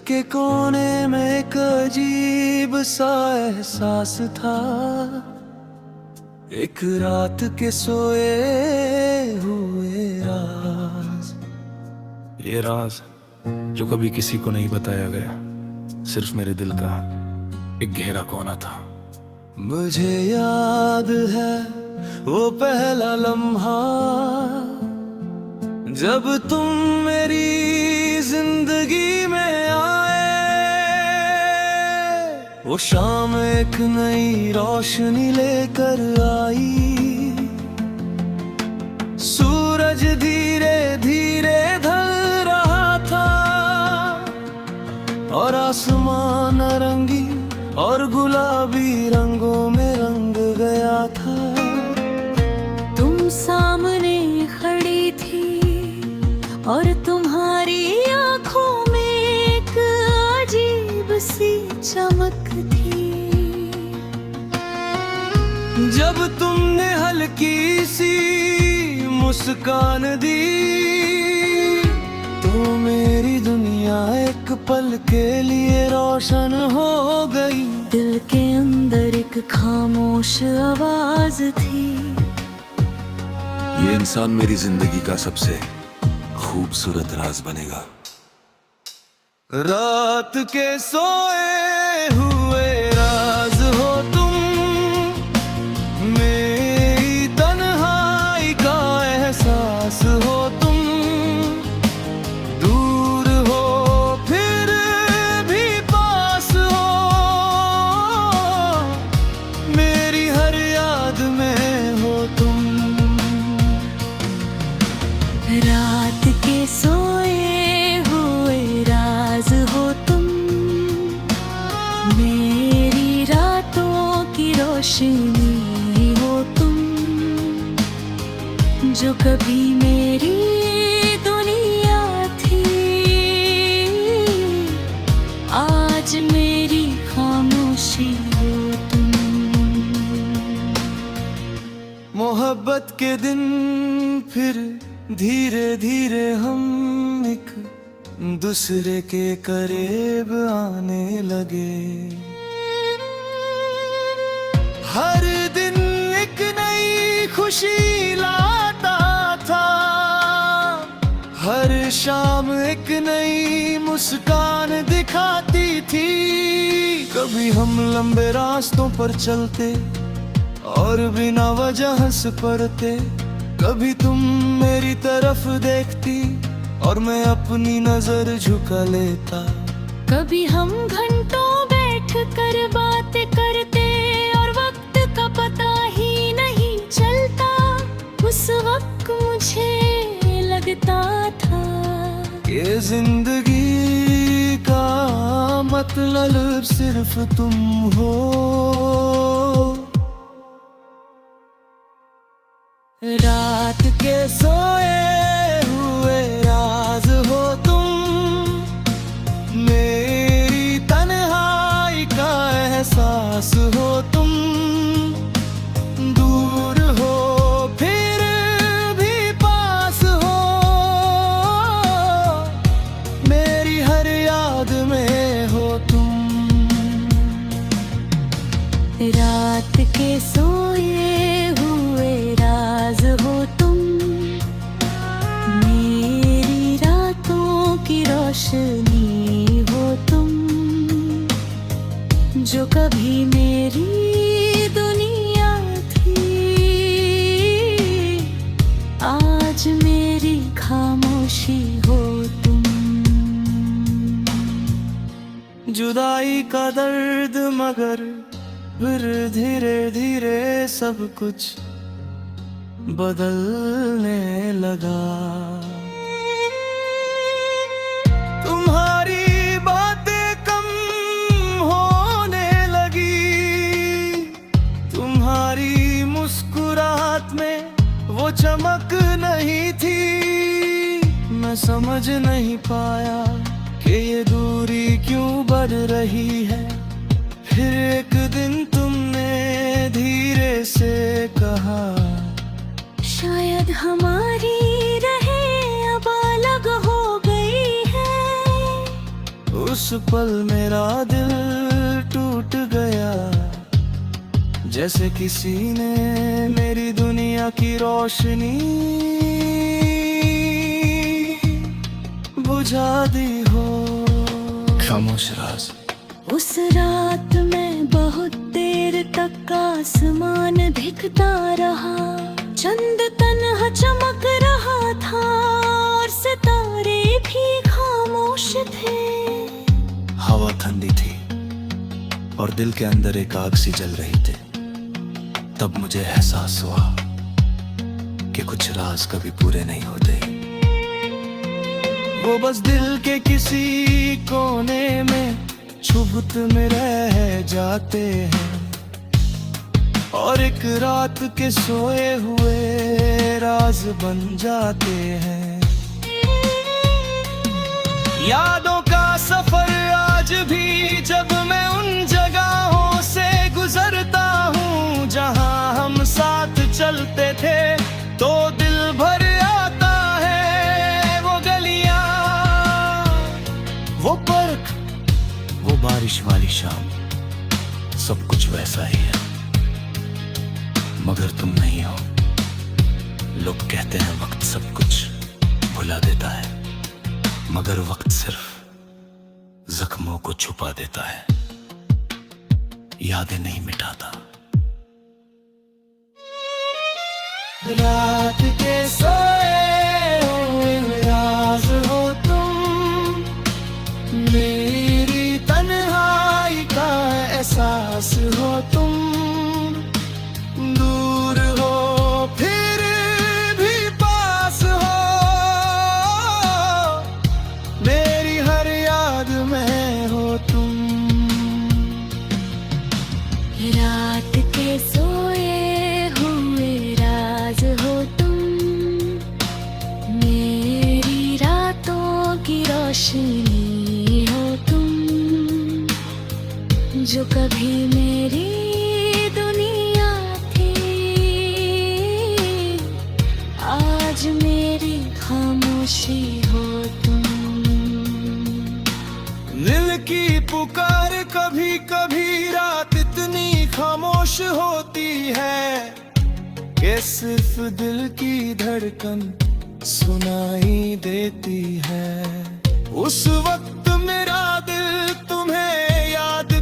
के कोने में एक अजीब सा एहसास था, एक रात के सोए हुए राज। ये राज जो कभी किसी को नहीं बताया गया, सिर्फ मेरे दिल का एक गहरा कोना था। मुझे याद है वो पहला लम्हा जब तुम मेरी जिंदगी में आए। वो शाम एक नई रोशनी लेकर आई, सूरज धीरे धीरे ढल रहा था और आसमान नारंगी और गुलाबी रंगों में रंग गया था। तुम सामने खड़ी थी और तुम्हारी आंखों में एक अजीब सी चमक थी। जब तुमने हल्की सी मुस्कान दी तो मेरी दुनिया एक पल के लिए रोशन हो गई। दिल के अंदर एक खामोश आवाज थी, ये इंसान मेरी जिंदगी का सबसे खूबसूरत राज बनेगा। रात के सोए हुए राज हो तुम, मेरी तन्हाई का एहसास हो तुम। दूर हो फिर भी पास हो, मेरी हर याद में हो तुम। रात के सोए हुए राज हो तुम, मेरी रातों की रोशनी हो तुम। जो कभी मेरी दुनिया थी, आज मेरी खामोशी हो तुम। मोहब्बत के दिन फिर धीरे धीरे हम एक दूसरे के करीब आने लगे। हर दिन एक नई खुशी लाता था, हर शाम एक नई मुस्कान दिखाती थी। कभी हम लंबे रास्तों पर चलते और बिना वजह हंस पड़ते, कभी तुम मेरी तरफ देखती और मैं अपनी नजर झुका लेता। कभी हम घंटों बैठ कर बातें करते और वक्त का पता ही नहीं चलता। उस वक्त मुझे लगता था ये जिंदगी का मतलब सिर्फ तुम हो। रात के सोए हुए राज हो तुम, मेरी तन्हाई का एहसास हो तुम। दूर हो फिर भी पास हो, मेरी हर याद में हो तुम। रात के सोए हुए राज हो तुम, मेरी रातों की रोशनी हो तुम। जो कभी मेरी दुनिया थी, आज मेरी खामोशी हो तुम। जुदाई का दर्द मगर फिर धीरे धीरे सब कुछ बदलने लगा। तुम्हारी बातें कम होने लगी, तुम्हारी मुस्कुराहट में वो चमक नहीं थी। मैं समझ नहीं पाया कि ये दूरी क्यों बढ़ रही है। फिर एक दिन तुमने धीरे से कहा, शायद हमारी रहे अब अलग हो गई है। उस उस पल मेरा दिल टूट गया, जैसे किसी ने मेरी दुनिया की रोशनी बुझा दी हो। खामोश राज। उस रात में बहुत देर तक आसमान दिखता रहा, चंद तन्हा चमक रहा था और सितारे भी खामोश थे। हवा ठंडी थी और दिल के अंदर एक आग सी जल रही थी। तब मुझे एहसास हुआ कि कुछ राज कभी पूरे नहीं होते, वो बस दिल के किसी कोने में छुपत में रह जाते हैं और एक रात के सोए हुए राज बन जाते हैं। यादों का सफर आज भी जब मैं उन जगहों से गुजरता हूँ जहाँ हम साथ चलते थे, तो दिल भर आता है। वो गलियाँ, वो पार्क, वो बारिश वाली शाम, सब कुछ वैसा ही है, मगर तुम नहीं हो। लोग कहते हैं वक्त सब कुछ भुला देता है, मगर वक्त सिर्फ जख्मों को छुपा देता है, यादें नहीं मिटाता। रात के सोए हुए राज हो तुम, मेरी तन्हाई का एहसास हो तुम। दूर हो फिर भी पास हो, मेरी हर याद में हो तुम। रात के सोए हुए राज हो तुम, मेरी रातों की रोशनी हो तुम, जो कभी मेरी दुनिया थी, आज मेरी खामोशी हो तुम। दिल की पुकार कभी कभी रात इतनी खामोश होती है कि सिर्फ दिल की धड़कन सुनाई देती है। उस वक्त मेरा दिल तुम्हें याद